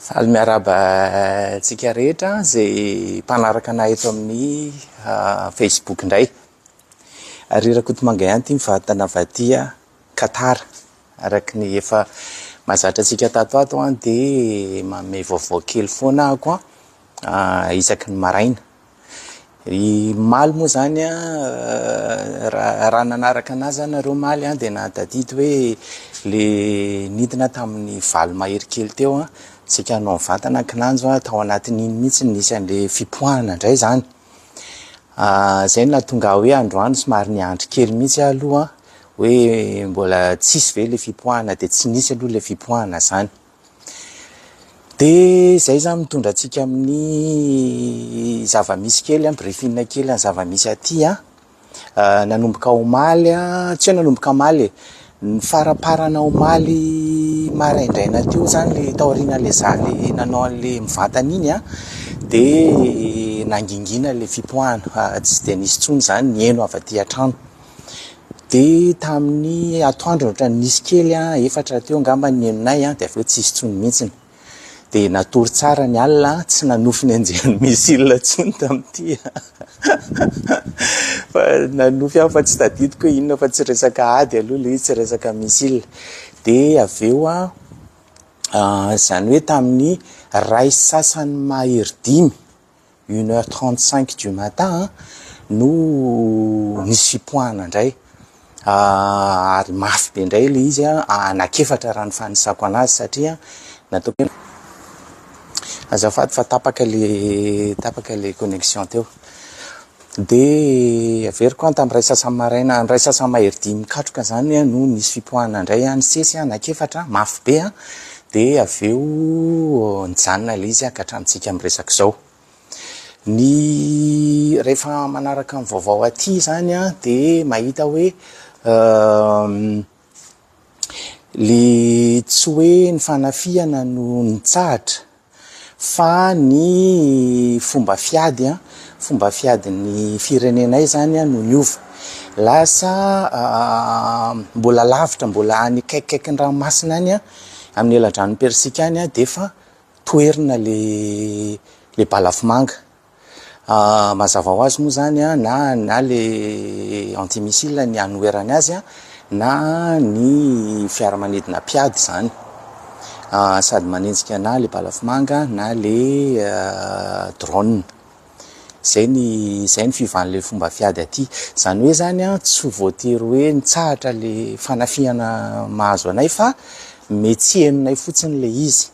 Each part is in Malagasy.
Faly miaraba tsika rehetra zay mpanaraka anay eto amin'ny Facebook indray. Arirako mangay anty mivatana vadia Qatar. Araky ny efa mazatra tsika tato de manome vaovao kely foana ako isaky ny maraina. I maly moa zany raha nanaraka anazy nareo maly de natadidy hoe le nidina tamin'ny valo mahery kely teo tsika hanao vatana akinanjo tao anatin'iny mihitsy nisy an'le fipoahana indray zany. Zay nahatonga hoe androany somary niandry kely mihitsy aloha hoe mbola tsisy ve le fipoahana de tsy nisy aloha le fipoahana zany. De zay zany mitondra antsika amin'ny zava-misy kely briefing kely zava-misy aty nanomboka omaly tsy nanomboka maly ny faraparana omaly maraindraina teo zany le taorina le zaly nanao an'le mivatana iny de nangingina le fipoahana tsy de nisy tsony zany nieno avy aty atrano. De tamin'ny atoandro ohatra nisy kely efatra teo angamba nienonay de aveo tsisy tsony mihitsiny. De natory tsara ny alina tsy nanofy anjehany misile tsony tamty fa nanofy aho fa tsy tadidiko hoe inona fa tsy resaka ady aloha le tsy resaka misile. De aveo zany hoe tamin'ny ray sasany mahery 1h35 du matin no nisy fipoahana indray ary mafy be indray le izy anakefatra raha ny fanisako anazy satria natao azafady fa tapaka le connexion teo. De averiko tamin'ny ray sasany maraina ray sasany mahery 10 mikatroka zany no nisy fipoahana indray ny sesy anakefatra mafy be de aveo nijanona le izy ka hatramintsika miresaka zao. Ny rehefa manaraka ny vaovao aty zany de mahita hoe le tsy hoe ny fanafiana no nitsahatra fa ny fomba fiadin'ny firenenay zany no niova. Lasa mbola lavitra mbola any kaikaiky ny ranomasina any amin'ny eladrano persika any de fa toerina le balafomanga. Mazava ho azy moa zany na le antimissile ny anoerany azy na ny fiaramanidina piady zany sady manenjika na le balafomanga na le drone. Zay ny fivan'le fomba fiady aty zany hoe zany tsy voatery hoe nitsahatra le fanafihana mahazo anay fa mety henonay fotsiny le izy.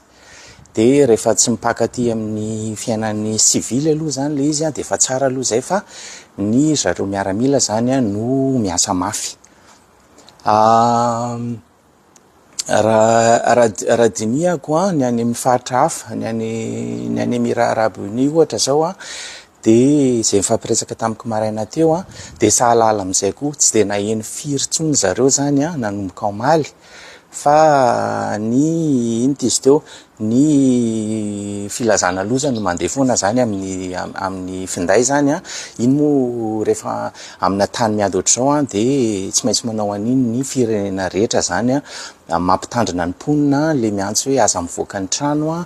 De rehefa tsy mipakaty amin'ny fiainan'ny civil aloha zany le izy de fa tsara aloha zay fa ny zareo miaramila zany no miasa mafy. Raha dinihako ny any amin'ny faritra hafa ny any Émirats Arabes Unis ohatra zao de zay mifampiresaka tamiko maraina teo de sahalala amizay koa tsy de naheno firy tsony zareo zany nanomboka omaly fa ny ino izy teo ny filazana loza no mandeha foana zany amin'ny finday zany iny moa rehefa amina tany miady ohatr'izao de tsy maintsy manao an'iny ny firenena rehetra zany mampitandrina ny mponina le miantso hoe aza mivoaka ny trano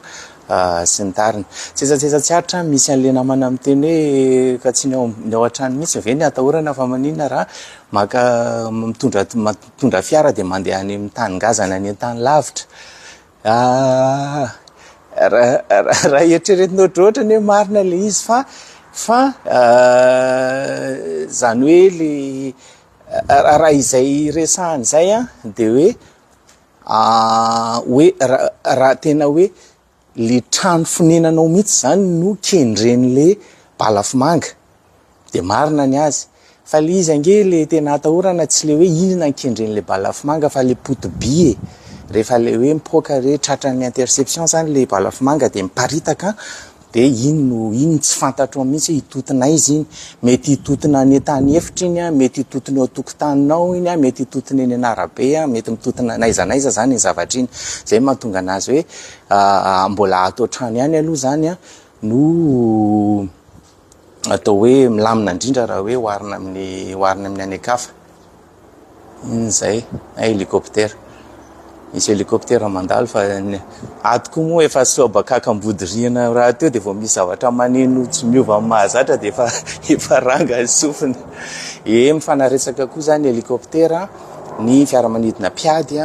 sy ny tariny. Tsetsatsetsatsyaritra misy an'le namana miteny hoe ka tsy ny ao an-trano mihitsy ve ny atahorana fa maninona raha maka mitondra fiara de mandeha any amin'ny tany ngazana any an-tany lavitra. Raha eritreretina ohatrohatra hoe marina le izy fa zany hoe le raha izay resahany zay de hoe raha tena hoe le trano fonenanao mihitsy zany no kendren'le balafomanga de marina ny azy fa le izy ange le tena atahorana tsy le hoe inona ny kendren'le balafomanga fa le potiby rehefa le hoe mipoaka re tratran'ny interception zany le balafomanga de miparitaka de iny tsy fantatro mihitsy hitotina izy iny mety hitotina any tany efitra iny mety hitotina eo tokotaninao iny mety hitotina eny anarabe mety mitotina naizanaiza zany ny zavatra iny. Zay mahatonga anazy hoe mbola atao trano ihany aloha zany no atao hoe milamina indrindra raha hoe oharina amin'ny any akafa. Zay hélicoptère misy hélicoptère mandalo fa ato koa moa efa sobakakambody riana raha teo de vao misy zavatra maneno tsy miova amin'ny mahazatra de efa ranga sofina mifanaretsaka koa zany hélicoptère ny fiaramanidina piady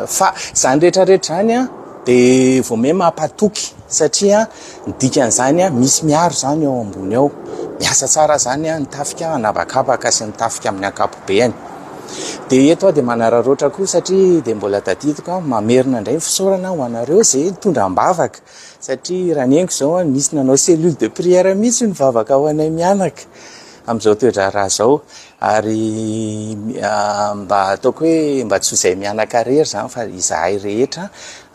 fa zany rehetrarehetra zany de vao me mampatoky satria ny dikan'izany misy miaro zany ao ambony ao miasa tsara zany ny tafika anabakabaka sy ny tafika amin'ny akapobeany de eto de manararoatra koa satria de mbola tadidiko mamerina indray fisaorana ho anareo zay tondram-bavaka satria raha neniko zao misy nanao cellule de prière mihitsy ny vavaka ho anay mianaka am'izao toedra raha zao ary mba ataoko hoe mba tsy izay mianaka rery zany fa izahay rehetra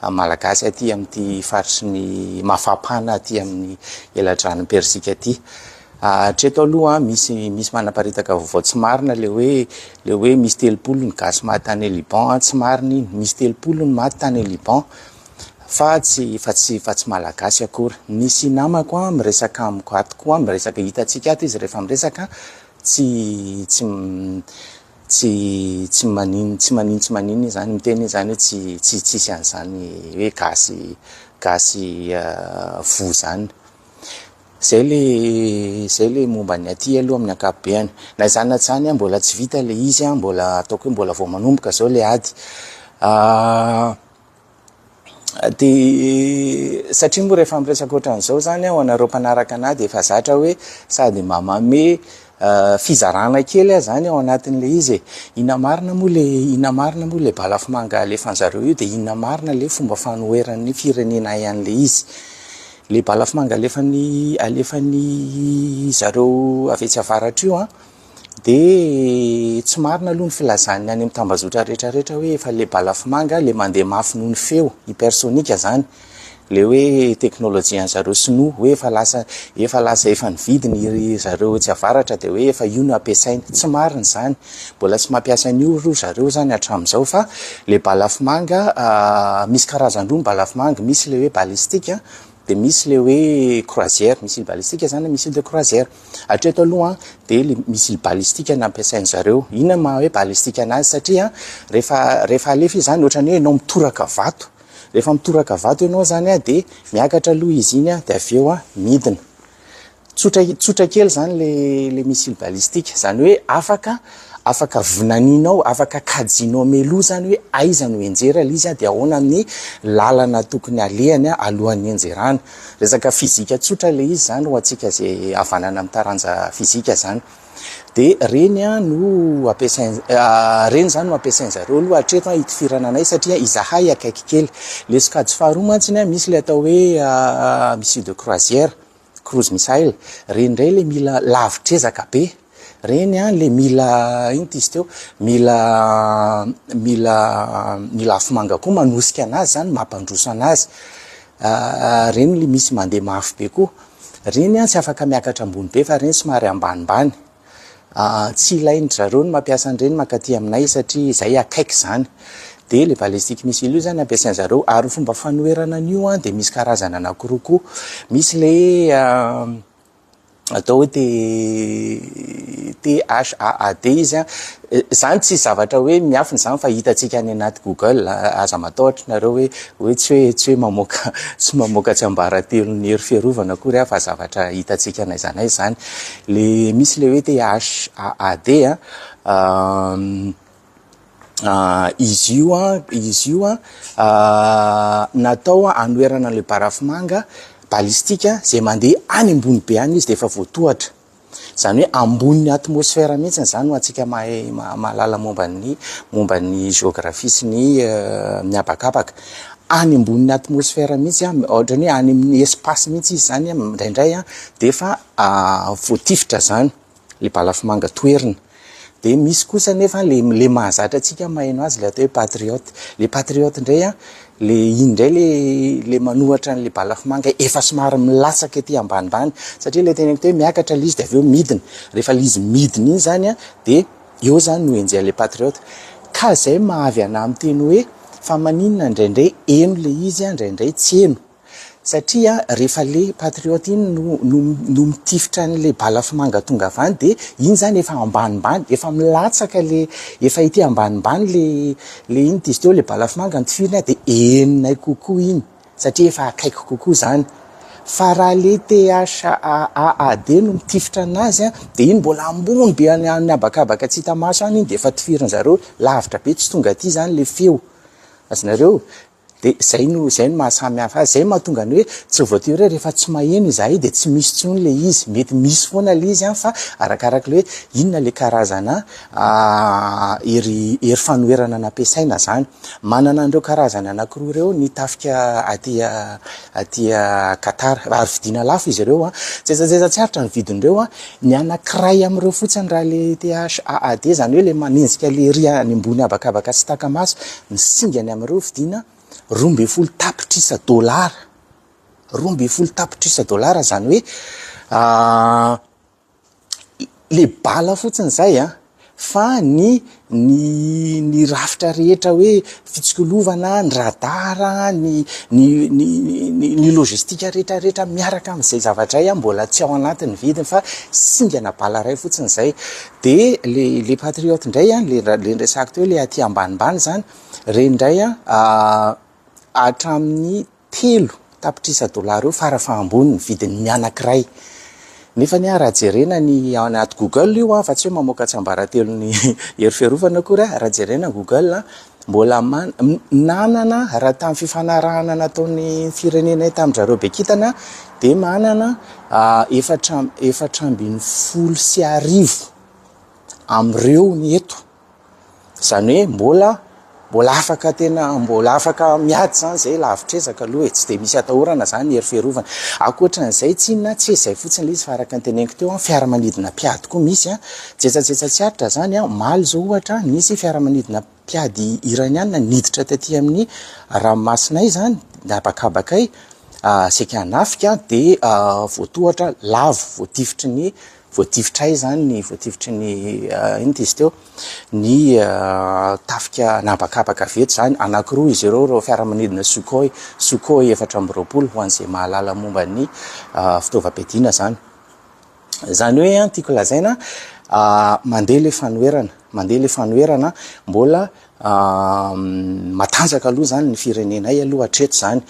malagasy aty amin'ity faritry ny mafapana aty amin'ny eladrano persika aty hatreto aloha misy manaparitaka vaovao tsy marina le hoe misy telopolo ny gasy maty tany Liban tsy marina iny misy telopolo ny maty tany Liban fa tsy malagasy akory nisy namako miresaka amiko ato koa miresaka hitantsika ato izy rehefa miresaka tsy maninona zany miteny zany hoe tsy tsisy an'izany hoe gasy vo zany zay le momba ny aty aloha amin'ny akapobeany na izany na tsy zany mbola tsy vita le izy mbola ataoko hoe mbola vao manomboka zao le ady de satria moa rehefa miresaka ohatran'izao zany ho anareo mpanaraka anahy de efa zatra hoe sady mamame fizarana kely zany ao anatin'le izy inona marina moa le balafomanga alefan'zareo io de inona marina le fomba fanoheran'ny firenena ihan'le izy le balafomanga alefan'ny zareo avetsy avaratra io de tsy marina aloha ny filazany any am'tambazotra rehetrarehetra hoe efa le balafomanga le mandeha mafy noho ny feo hypersonika zany le hoe teknôlôjia an'zareo sinoa hoe efa nividiny zareo tsy avaratra de hoe efa io no ampiasainy tsy marina zany mbola tsy mampiasa an'io ro zareo zany hatramin'izao fa le balafomanga misy karazan-droa ny balafomanga misy le hoe balistika de misy le hoe croisière missile balistique zany missile de croisière hatreto aloha de le missile balistique nampiasain'zareo ina ma hoe balistique anazy satria rehefa alefa zany ohatrany hoe enao mitoraka vato rehefa mitoraka vato ianao zany de miakatra aloha izy iny de aveo midina tsotra kely zany le missile balistique zany hoe afaka vinaninao afaka kajinao meloa zany hoe aiza no enjera izy de ahoana ny lalana tokony alehany alohan'ny enjerana resaka fizika tsotra le izy zany ho atsika zay avanana amin'ny taranja fizika zany de reny no reny zany no ampiasain'zareo aloha hatreto hitifirana anay satria izahay akaiky kely le sokajy faharoa mantsiny misy le atao hoe missile de croisière cruise missile reny ndray le mila lavitrezaka be reny le mila ino izy teo mila afomanga koa manosika anazy zany mampandroso anazy reny le misy mandeha mafy be koa reny tsy afaka miakatra ambony be fa reny somary ambanimbany tsy ilainy zareo ny mampiasa an'ireny makaty aminay satria izay akaiky zany de le balistique missile io zany ampiasain'zareo ary fomba fanoherana an'io de misy karazana anankiroa koa misy le atao hoe THAAD izy zany tsy zavatra hoe miafiny zany fa hitantsika any anaty Google aza matahotra nareo hoe tsy mamoaka tsy ambaratelo ny hery fiarovana akory fa zavatra hitantsika naizanay zany le misy le hoe THAAD izy io natao anoherana le barafomanga balistika zay mandeha any ambony be any izy de efa voatohatra zany hoe ambony atmosfera mihitsy zany ho atsika mahalala momban'ny géographie sy ny abakabaka any ambony atmosfera mihitsy ohatrany hoe any amin'ny espace mihitsy izy zany indraindray de efa voatifitra zany le balafomanga toerina de misy kosa nefa le mahazatra atsika maheno azy le atao hoe patriote ndray le indray le manohatra le balafomanga efa somary milatsaka ety ambanimbany satria le tena hoe miakatra le izy de aveo midina rehefa le izy midina iny zany de eo zany no enjea le patriote ka zay mahavy ana amin'ny teny hoe fa maninona indraindray eno le izy indraindray tsy eno satria rehefa le patriote iny no mitifitra n'le balafimanga tonga avany de iny zany efa ambanimbany efa milatsaka le efa ity ambanimbany le iny izy teo le balafimanga nitifirina de enonay kokoa iny satria efa akaiky kokoa zany fa raha le THAAD no mitifitra anazy de iny mbola ambony be any abakabaka tsy hita maso any iny de efa tifirin zareo lavitra be tsy tonga aty zany le feo azonareo de zay no mahasamy hafa azy zay mahatonga ny hoe tsy voatery hoe rehefa tsy maheno izahay de tsy misy tsony le izy mety misy foana le izy fa arakaraka le hoe inona le karazana hery fanoherana nampiasaina zany manana andreo karazana anankiroa reo ny tafika aty Qatar ary vidina lafo izy ireo tsetsatsetsy tsy haritra ny vidindreo ny anankiray am'ireo fotsiny raha le THAAD zany hoe le manenjika le ry any ambony abakabaka sy takamaso ny singany am'ireo vidina $12 tapitrisa $12 zany hoe le bala fotsiny zay fa ny rafitra rehetra hoe fitsikolovana ny radara ny logistika rehetrarehetra miaraka am'izay zavatra mbola tsy ao anatin'ny vidiny fa singana bala ray fotsiny zay de le patriote ndray le resaka teo le aty ambanimbany zany rendray hatramin'ny $3 tapitrisa eo farafaambony ny vidiny mianankiray nefa ny raha jerena ny anaty Google io fa tsy hoe mamoaka tsambaratelo ny hery fiarovana akory raha jerena Google mbola nanana raha tamin'ny fifanarahana nataon'ny firenenay tamin-drareo be kitana de manana 750 am'ireo ny eto zany hoe mbola afaka miady zany zay lavitrezaka aloha tsy de misy atahorana zany hery fiarovana akoatran'izay tsy inona tsy zay fotsiny le izy fa araka ny teneniko teo fiaramanidina mpiady koa misy tsetsatsetsy tsy haritra zany maly zao ohatra nisy fiaramanidina mpiady iraniana niditra taty amin'ny ranomasinay zany abakabakay sekanafika de voatohatra lavo voatifitray zany ny voatifitry ny ino izy teo ny tafika nabakabaka veto zany anankiroa izy ireo fiaramanidina Sukhoi 420 ho an'izay mahalala momba ny fitaovam-piadiana zany hoe tiako lazaina mandeha le fanoherana mbola matanjaka aloha zany ny firenenay aloha hatreto zany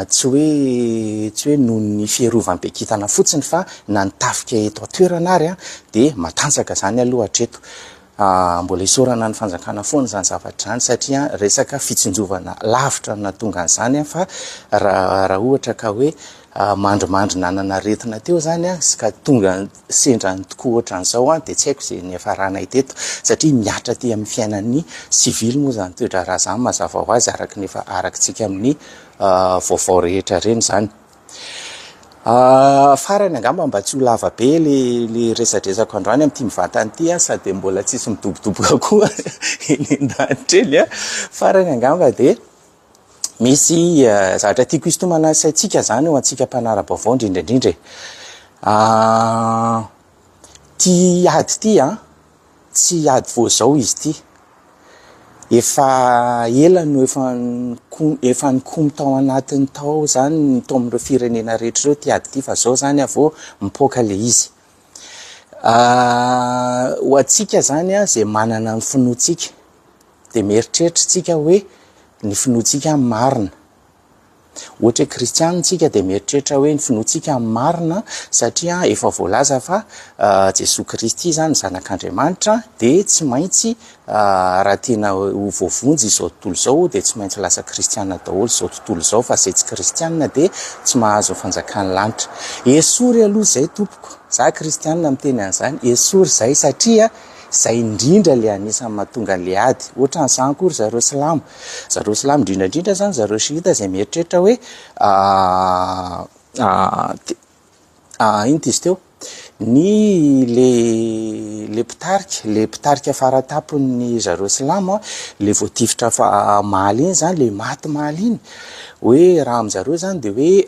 tsy hoe noho ny fiarovam-bekitana fotsiny fa na nitafika eto atoerana ary de matanjaka zany aloha hatreto mbola isorana ny fanjakana foana zany zavatra zany satria resaka fitsinjovana lavitra na tonga an'izany fa raha ohatra ka hoe mandrimandry nanana retina teo zany ka tonga sendrany tokoa ohatran'izao de tsy haiko zay ny afaranay teto satria miatra ty amin'ny fiainan'ny sivily moa zany toetra raha zany mazava ho azy arakitsika amin'ny vaovao rehetra reny zany farany angamba mba tsy ho lava be le resadresako androany am'ty mivantany ty sady mbola tsisy midobodoboka koa eny an-danitreny farany angamba de misy zavatra tiako isintomana saitsika zany ho antsika mpanara-baovao indrindraindrindra ty ady ty tsy ady vo zao izy ty efa ela no efa nikomy tao anatin'ny tao zany ny tao amin'ireo firenena rehetra reo ty ady ty fa zao zany vo mipoaka le izy ho atsika zany zay manana ny finoatsika de mieritreritra tsika hoe ny finoatsika marina ohatra hoe kristianitsika de mieritreritra hoe ny finoatsika marina satria efa voalaza fa Jesosy Kristy zany zanak'Andriamanitra de tsy maintsy raha tena ho voavonjy izao tontolo zao de tsy maintsy lasa kristianina daholo izao tontolo zao fa zay tsy kristianina de tsy mahazo fanjakany lanitra esory aloha zay tompoko za kristianina miteny an'izany esory zay satria zay indrindra le anisany mahatonga le ady ohatra n'izany kory zareo silamo indrindrandrindra zany zareo shita zay mieritreritra hoe ino izy teo ny le pitarika faratapony zareo silamo le voatifitra maly iny zany le maty maly iny hoe raha am'zareo zany de hoe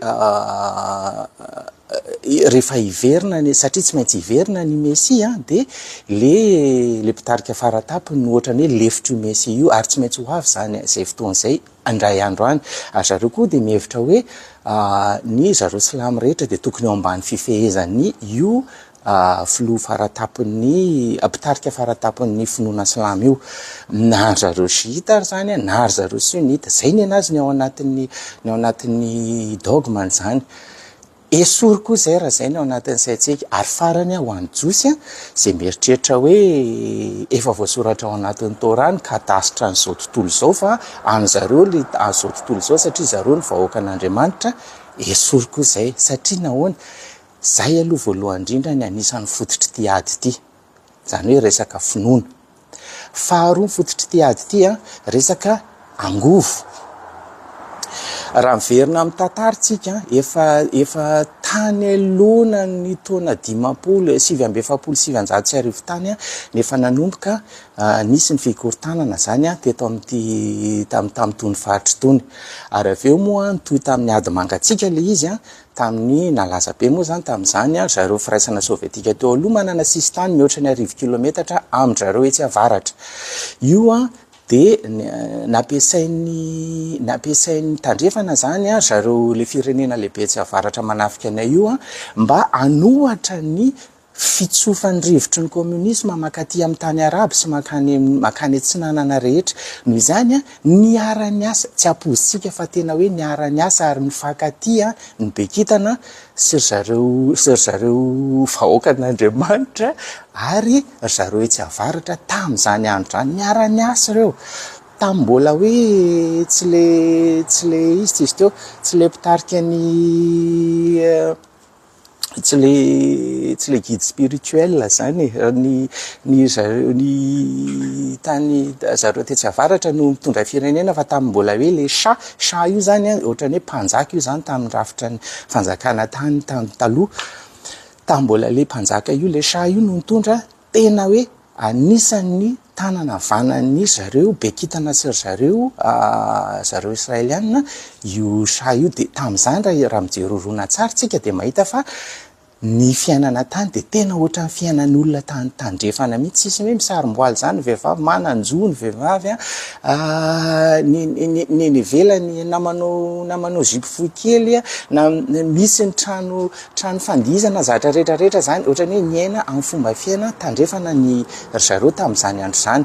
rehefa hiverina satria tsy maintsy hiverina ny Mesia de le mpitarika faratapony no ohatrany hoe lefitry io Mesia io ary tsy maintsy ho avy zany zay fotoana zay andray andro any ary zareo koa de mihevitra hoe ny zareo silamo rehetra de tokony eo ambany fifehezany io filoha faratapony mpitarika faratapony finoana silamo io na zareo shita zany na zareo sunnite zay ny anazy ny ao anatin'ny dogma zany esory koa zay raha zay ny ao anatin'ny saintsika ary farany ho an'ny josy zay mieritreritra hoe efa voasoratra ao anatin'ny Torany ka tasitra n'izao tontolo zao fa an'zareo le azao tontolo zao satria zareo ny vahoaka an'Andriamanitra esory koa zay satria nahoana zay aloha voalohany indrindra ny anisan'ny fototry ty ady ity zany hoe resaka finoana faharoa ny fototry ty ady ity resaka angovo raha miverina amin'ny tantarantsika efa tany alohana ny taona 527 tany nefa nanomboka nisy ny fikorontanana zany teto tam'tony faritry tony ary aveo moa toy tamin'ny ady mangatsika le izy tamin'ny nalaza be moa zany tam'izany zareo firaisana sovietika teo aloha manana sistany mihoatra ny 10 kilometatra amin-drareo etsy avaratra io de nampiasain'ny tandrefana zany zareo le firenena lehibe tsy avaratra manafika anay io mba anohatra ny fitsofany rivotry ny communisme makaty amin'ny tany arabo sy makany atsinanana rehetra noho izany niara-ny asa tsy apozintsika fa tena hoe niara-ny asa ary mifankaty ny bekitana sy zareo vahoaka an'Andriamanitra ary zareo etsy avaratra tamin'izany andro zany niara-ny asa reo tambola hoe tsy le izy teo tsy le mpitarika tsy le guide spirituel zany ny tany zareo tetsy avaratra no mitondra firenena fa tamin'ny mbola hoe le sha io zany ohatrany hoe mpanjaka io zany tamin'ny rafitra ny fanjakana tany taloha tamin'ny mbola le mpanjaka io le sha io no mitondra tena hoe anisan'ny tanana vanan'ny zareo bekitana sy zareo israeliana io sha io de tamin'izany raha mijery rorona tsara tsika de mahita fa ny fiainana tany de tena ohatran'ny fiainan'olona tandrefana mihitsy sisy hoe misarom-boaly zany vehivavy mananjo ny vehivavy ny ivelany namanao zipo fohy kely na misy ny trano fandizana zatra rehetrarehetra zany ohatrany hoe miaina amin'ny fomba fiaina tandrefana ny zareo tamin'izany andro zany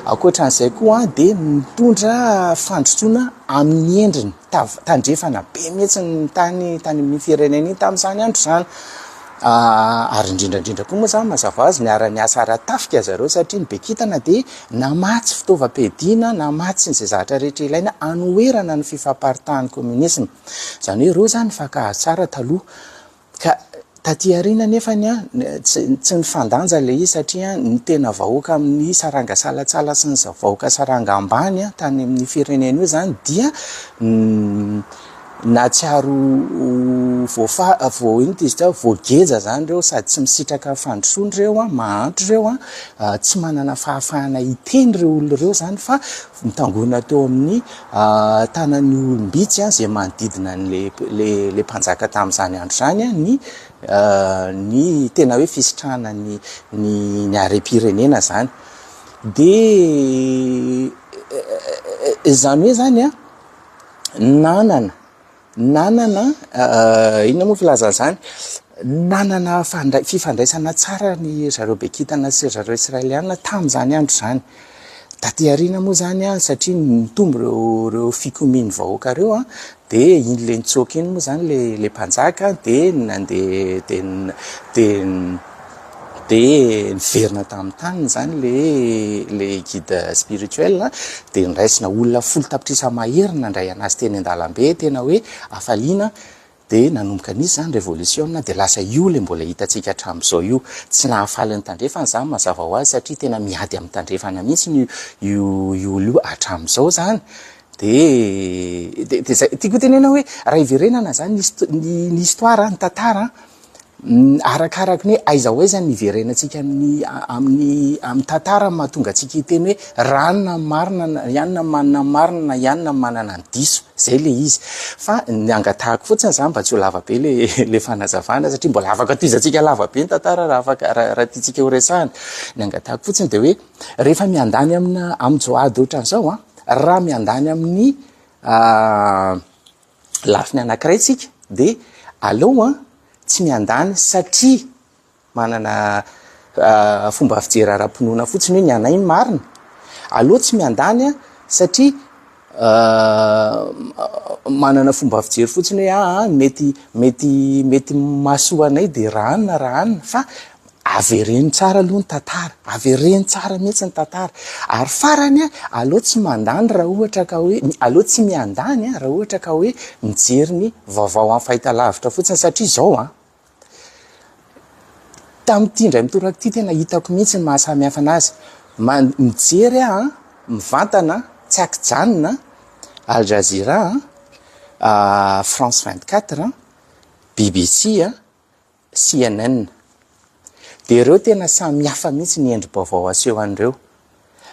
ankoatran'izay koa de mitondra fandrosoana amin'ny endriny tandrefana be mihitsy ny tany amin'ny firenena iny tamin'izany andro zany ary indrindrandrindra koa moa zany mazava azy niara-ny asa ara-tafika zareo satria ny bekitana de namatsy fitaovam-piadiana namatsy n'izay zavatra rehetra ilaina anoherana ny fifamparitan'ny communisme zany hoe reo zany fankahazo tsara taloha ka taty arina nefany tsy nifandanja le izy satria ny tena vahoaka amin'ny saranga salatsala sy ny vahoaka saranga ambany tany amin'ny firenena io zany dia natsiaro voageja zany reo sady tsy misitraka fandrosoany reo mahantro reo tsy manana fahafahana iteny reo olo reo zany fa mitangona teo amin'ny tanan'ny olombitsy zay manodidina le mpanjaka tamin'izany andro zany ny tena hoe fisitrahana ny are-pirenena zany de zany hoe zany nanana inona moa filazana zany nanana fifandraisana tsara ny zareo bekitana sy zareo israeliana tamin'izany andro zany taty arina moa zany satria mitombo reo fikomiany vahoaka reo de iny le nitsoky iny moa zany le mpanjaka de niverina tamin'ny taniny zany le guide spirituel de niraisina olona folo tapitrisa maherina ndray anazy teny an-dalambe tena hoe afaliana de nanomboka an'izy zany révolution de lasa io le mbola hitantsika hatramin'izao io tsy nahafaly ny tandrefana zany mazava ho azy satria tena miady amin'ny tandrefana mihitsy io olo io hatramin'izao zany de zay tiako tenena hoe raha iverenana zany ny histoire ny tantara Arakaraka ny hoe aiza hoe zany niverenantsika amin'ny tantara mahatonga atsika hiteny hoe ranona marina ianina manana marina na ianina manana ny diso zay le izy fa ny angatahako fotsiny zany mba tsy ho lavabe le fanazavana satria mbola afaka toizantsika lavabe ny tantara raha tiatsika ho resahana. Ny angatahako fotsiny de hoe rehefa miandany amin'ny joady ohatran'izao raha miandany amin'ny lafiny anankiray tsika de aleo tsy miandany satria manana fomba fijery ara-pinoana fotsiny hoe ny anay ny marina. Aleo tsy miandany satria manana fomba fijery fotsiny hoe mety mahasoa anay de rahanina fa avereny tsara aloha ny tantara, avereny tsara mihitsy ny tantara ary farany aleo tsy mandany raha ohatra ka hoe aleo tsy miandany raha ohatra ka hoe mijery ny vaovao amin'ny fahitalavitra fotsiny satria zao tamin'ity indray mitoraka ity tena hitako mihitsy ny mahasamihafa anazy mijery mivantana tsy akijanona Al Jazeera France 24 BBC CNN de ireo tena samihafa mihitsy ny endri-baovao aseho an'ireo.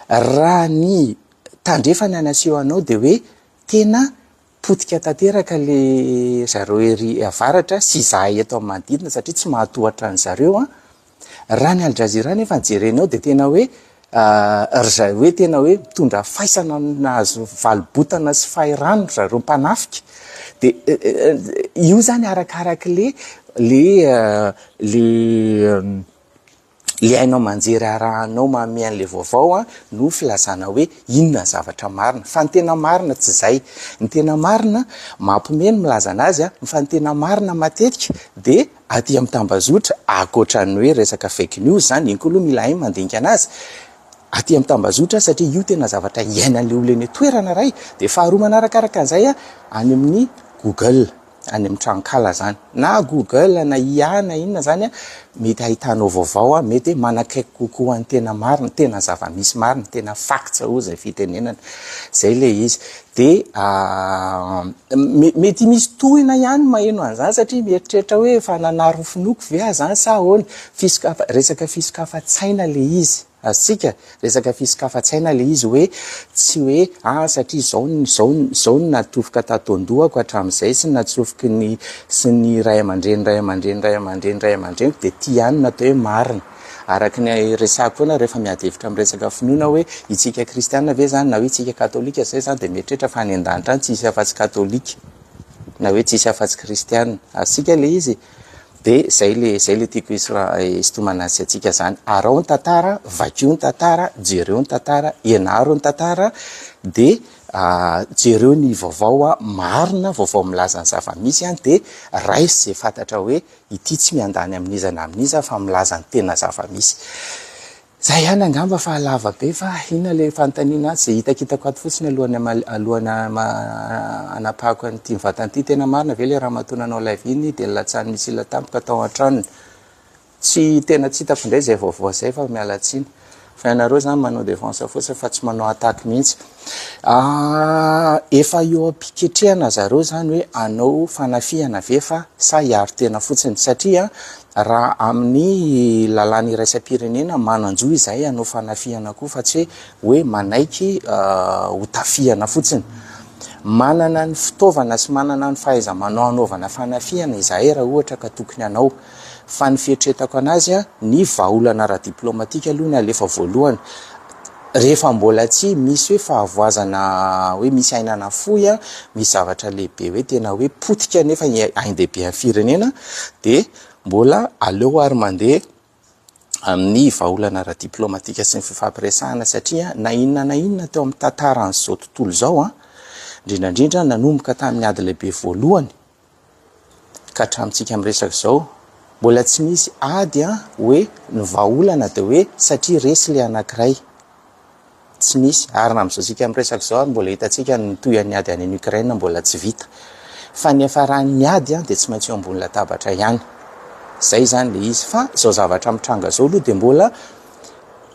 Raha ny tandrefana ny aseho anao de hoe tena potika tanteraka le zareo ery avaratra sy zahay eto amin'ny manodidina satria tsy mahatohatra ny zareo raha ny Al Jazeera nefa jerenao de tena hoe tena hoe mitondra faisana nahazo valibotana sy fairano zareo mpanafika de io zany arakaraka le hainao manjery arahanao manome an'le vaovao no filazana hoe inona zavatra marina fa ny tena marina tsy zay. Ny tena marina mampiomehy ny milaza anazy fa ny tena marina matetika de aty amin'ny tambazotra akoatran'ny hoe resaka fake news zany iny koa aloha mila hay mandinika anazy aty amin'ny tambazotra satria io tena zavatra iainan'le olona eny toerana ray de faharoa manarakaraka an'izay any amin'ny Google any amin'ny trankala zany na Google na IA na inona zany mety ahitanao vaovao mety manakaiky kokoa ny tena marina tena zava-misy marina tena fakta ho zay fitenenana zay le izy de mety misy tohina ihany maheno an'izany satria mieritreritra hoe efa nanaro finoko ve zany sa ahoana resaka fisokafa-tsaina le izy asika resaka fisokafa-tsaina le izy hoe tsy hoe satria zao ny natofika tatondohako hatramin'izay sy natsofiky ny ray aman-dreny de ty ihany natao hoe marina araky ny resako foana rehefa miady hevitra amin'ny resaka finoana hoe itsika kristianina ve zany na hoe itsika katolika zay zany de mieritreritra fa any an-danitra any tsisy afa-tsy katolika na hoe tsisy afa-tsy kristianina asika le izy de zay le tiako isotomana azy atsika zany arao ny tantara vakio ny tantara jereo ny tantara ianaro ny tantara de jereo ny vaovao marina vaovao milaza ny zava-misy de raisy zay fantatra hoe ity tsy miandany amin'iza na amin'iza fa milaza ny tena zava-misy. Zay ihany angamba fa lava be fa ina le fanontaniana zay hitakitako ato fotsiny alohana anapahako an'ity mivatanyity tena marina ve le raha mahatonanao live iny de latsany misy ila tampoka atao an-tranony tsy tena tsy hitako indray zay vaovao zay fa mialatsiny fa ianareo zany manao défense fotsiny fa tsy manao attaque mihitsy efa eo am-piketrehana zareo zany hoe anao fanafihana ve fa sa hiaro tena fotsiny satria raha amin'ny lalàna iraisam-pirenena mananjo izay anao fanafihana koa fa tsy hoe manaiky hotafihana fotsiny manana ny fitaovana sy manana ny fahaiza-manao anaovana fanafihana izahay raha ohatra ka tokony anao fa ny fietretako anazy ny vahaolana ara-diplomatika aloha ny alefa voalohany rehefa mbola tsy misy hoe fahavoazana hoe misy ainana foy misy zavatra lehibe hoe tena hoe potika nefa ain-dehibe amin'ny firenena de mbola aleo ary mandeha amin'ny vahaolana ara-diplomatika sy ny fifampiresahana satria na inona teo amin'ny tantaran'izao tontolo zao indrindrandrindra nanomboka tamin'ny ady lehibe voalohany ka hatramintsika amin'ny resaka zao mbola tsy misy ady hoe ny vahaolana de hoe satria resy le anankiray tsy misy ary na amin'izao sika amin'ny resaka zao mbola hitantsika ny tohan'ny ady any Ukraine mbola tsy vita fa ny afaran'ny ady de tsy maintsy eo ambony latabatra ihany zay zany le izy fa zao zavatra mitranga zao aloha de mbola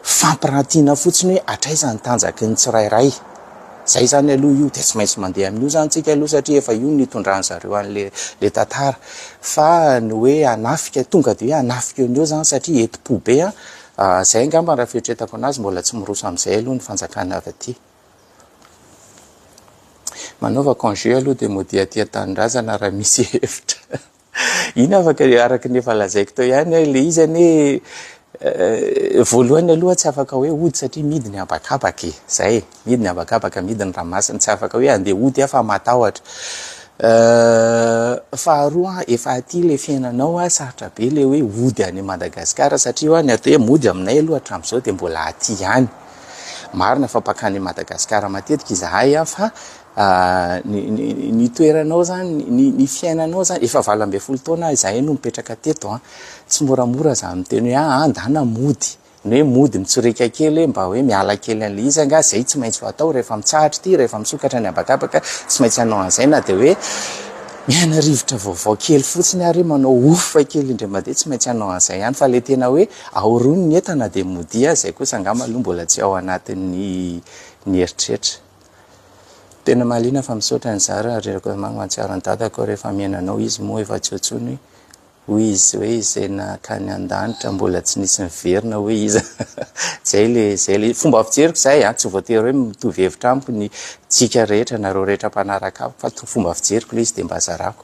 fampirantiana fotsiny hoe atraiza ny tanjaky ny tsirairay zay zany aloha io de tsy maintsy mandeha amin'io zany tsika aloha satria efa io nitondran zareo an'le tantara fa ny hoe anafika tonga de hoe anafika eo zany satria eti-po be zay angamba raha fieritretako anazy mbola tsy miroso am'izay aloha ny fanjakana avy aty manaova congé aloha de mody aty an-tanindrazana raha misy hevitra iny afaka araky nefa lazaiko tao ihany le izy any voalohany aloha tsy afaka hoe ody satria midy ny abakabaky zay midy ny abakabaka midy ny ramasiny tsy afaka hoe andeha ody afa matahotra faharoa efa aty le fiainanao sarotra be le hoe ody any Madagasikara satria ny atao hoe mody aminay aloha hatramin'izao de mbola aty ihany marina fa pakany Madagasikara matetika izahay fa ny toeranao zany ny fiainanao zany efa 12 taona izahay no mipetraka teto tsy moramora za miteny hoe andana mody ny hoe mody mitsorika kely mba hoe miala kely an'le izy anga zay tsy maintsy atao rehefa mitsahatra ty rehefa misokatra ny abakabaka tsy maintsy anao an'izay na de hoe miana rivotra vaovao kely fotsiny ary manao ofa kely indray mandeha tsy maintsy anao an'izay ihany fa le tena hoe aorony ny entana de mody zay kosa angamba aloha mbola tsy ao anatin'ny eritreritra tena malina fa misaotra ny zara rerako magnatsiaro ny dadako rehefa miainanao izy moa efa tsy otsony hoy izy hoe izay nakany an-danitra mbola tsy nisy niverina hoe izy zay le fomba fijeriko zay tsy voatery hoe mitovy hevitra amiko ny tsika rehetra nareo rehetra mpanaraka ako fa fomba fijeriko le izy de mba zarako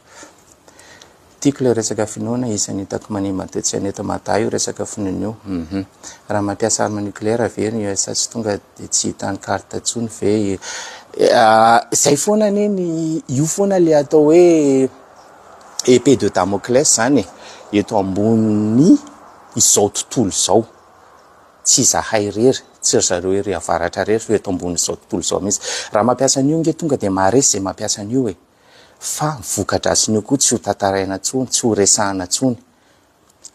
tiako le resaka finoana isan'ny hitako manimba teo tsy aneto mata io resaka finoana io raha mampiasa arme nucléaire very ny USA tsy tonga de tsy hitany carte tsony ve zay foana neny io foana le atao hoe épée de Damoclès zany eto ambony izao tontolo zao tsy zahay rery tsy zareo ery avaratra rery fa eto ambony izao tontolo zao mihitsy raha mampiasa an'io nge tonga de maharesy zay mampiasa an'io fa vokatra asin'io koa tsy ho tantaraina tsony tsy ho resahana tsony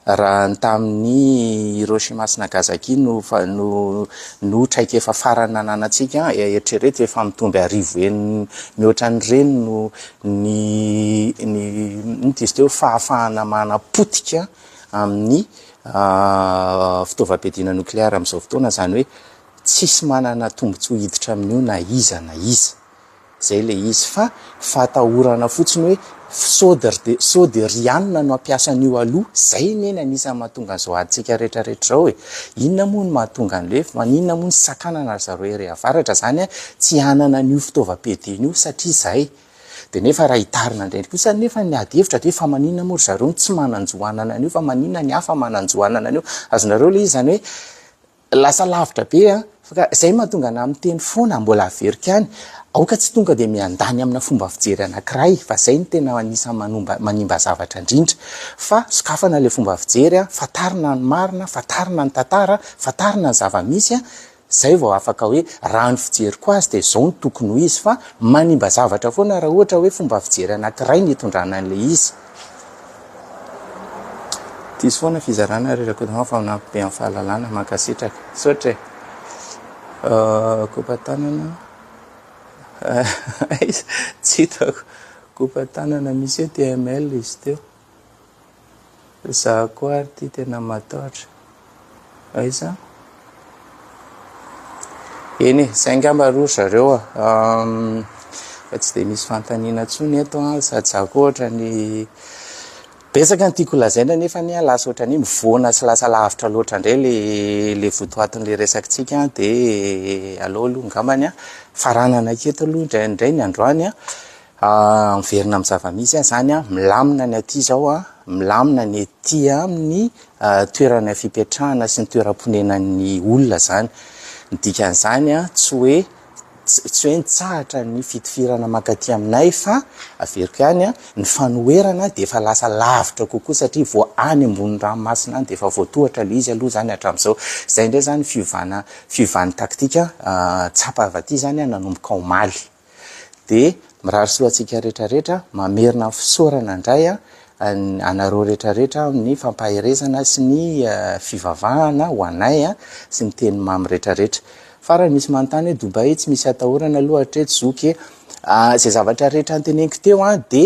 raha tamin'ny Hiroshima sy Nagasaki no traika efa farany nananantsika eritrereto efa mitomby arivo eny mihoatra ny reny no ny dizy teo fahafahana manapotika amin'ny fitaovam-piadiana nucléaire amin'izao fotoana zany hoe tsisy manana tombontsoa hiditra amin'io na iza zay le izy fa fatahorana fotsiny hoe sody rianina no ampiasa an'io aloha zay neny anisany mahatonga an'izao aditsika rehetrarehetra zao inona moa no mahatonga an'le inona moa ny sakanana zareo ery avaratra zany tsy hanana an'io fitaovam-piadiana io satria zay de nefa raha hitarina indray kosa nefa ny ady hevitra de fa maninona moa zareo tsy mananjoanana an'io fa maninona ny hafa mananjoanana an'io azonareo le izy zany hoe lasa lavitra be zay mahatonga na amin'ny teny foana mbola averika any aoka tsy tonga de miandany amina fomba fijery anankiray fa zay ny tena anisany manimba zavatra indrindra fa sokafana le fomba fijery fatarina ny marina fatarina ny tantara fatarina ny zava-misy zay vao afaka hoe raha ny fijeriko azy de zao ny tokony ho izy fa manimba zavatra foana raha ohatra hoe fomba fijery anankiray ny itondrana an'le izy tisy foana fizarana rerakoa fa manampy be amin'ny fahalalana mankasitraka sotra kopatanana tsy hitako kopatanana misy eo TML izy teo za koa ary ty tena matahotra aiza eny zay ngamba roa zareo fa tsy de misy fantaniana tsony eto sady zako ohatra ny besaka ny tiako lazaina nefa ny lasa ohatra ny mivoana sy lasa lavitra loatra indray le votoatin'le resakitsika de aloha ngambany faranana aketo aloha indray ny androany miverina amin'ny zava-misy zany milamina ny aty zao milamina ny ety amin'ny toerana fipetrahana sy ny toeram-ponenan'ny olona zany ny dikan'izany tsy hoe nitsahatra ny fitifirana makaty aminay fa averiko ihany ny fanoherana de efa lasa lavitra kokoa satria vo any ambony ranomasina any de efa voatohatra le izy aloha zany hatramin'izao zay indray zany fiovan'ny taktika tsapa avy aty zany nanomboka omaly de mirary soatsika rehetrarehetra mamerina fisaorana indray anareo rehetrarehetra ny fampahirezana sy ny fivavahana ho anay sy ny teny mamy rehetrarehetra fa raha misy manontany hoe Dubai tsy misy atahorana aloha hatreto zoky zay zavatra rehetra anteneniko teo de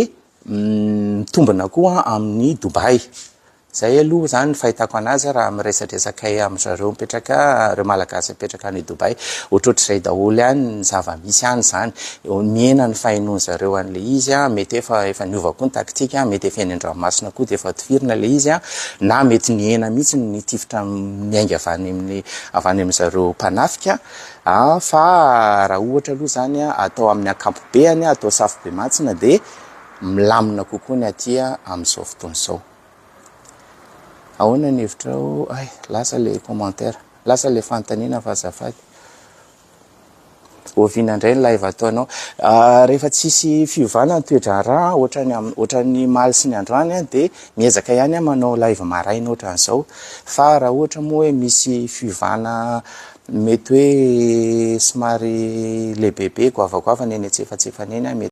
mitombina koa amin'ny Dubai zay aloha zany ny fahitako anazy raha miresadresakay am'zareo mipetraka reo malagasy mipetraka any Dubai ohatrohatr'izay daholo ihany ny zava-misy any zany miena ny fainoan'zareo an'le izy mety efa niova koa ny taktika mety efa eny an-dranomasina koa de efa tifirina le izy na mety niena mihitsy ny tifitra miainga avany amin'zareo mpanafika fa raha ohatra aloha zany atao amin'ny akapobeany atao safo be matsina de milamina kokoa ny atya am'izao fotoana izao. Ahoana ny hevitrao? Lasa le commentaire, lasa le fanontaniana fa azafady. Oviana indray ny live ataonao. Rehefa tsisy fiovana ny toedrarà ohatrany maly sy ny androany de miezaka ihany manao live maraina ohatran'izao. Fa raha ohatra moa hoe misy fiovana mety hoe somary lehibebe goavagoavana eny antsefatsefana eny